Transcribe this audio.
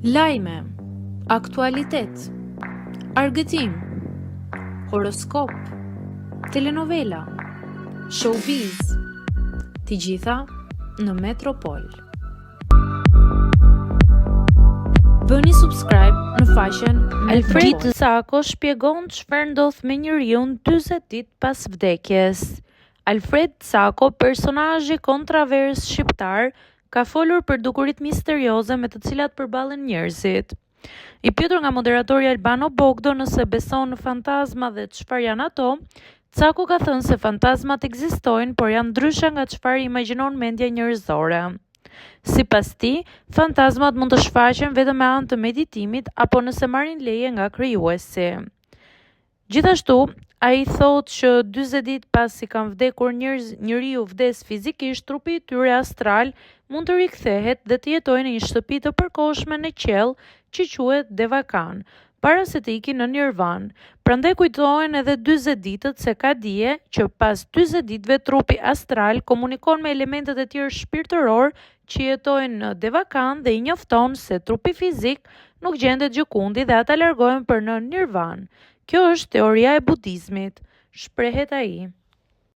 Lajme, aktualitet, argëtim, horoskop, telenovela, showbiz, të gjitha në Metropol. Bëni subscribe në faqen Alfred Zako shpjegon çfarë ndodh me njeriu 40 ditë pas vdekjes. Alfred Zako, personazhi kontrovers shqiptar, ka folur për dukuritë misterioze me të cilat përballen njerëzit. I pyetur nga moderatori Albano Bogdo nëse beson në fantazma dhe çfarë janë ato, Zako ka thënë se fantazmat ekzistojnë, por janë ndryshe nga çfarë imagjinon mendja njerëzore. Sipas tij, fantazmat mund të shfaqen vetëm me anë të meditimit apo nëse marrin leje nga krijuesi. Gjithashtu, ai thotë që 40 ditë pasi kanë vdekur njeriu vdes fizikisht, trupi i tyre astral mund të rikthehet dhe të jetojnë në një shtëpi të përkohshme në qiell që quhet Devakan, para se të ikin në Nirvan. Prandaj kujtohen edhe 40 ditët se ka dije që pas 40 ditëve trupi astral komunikon me elementet e tjerë shpirtëror që jetojnë në Devakan dhe i njofton se trupi fizik nuk gjendet gjikundi dhe ata largohen për në Nirvan. Kjo është teoria e budizmit, shprehet ai.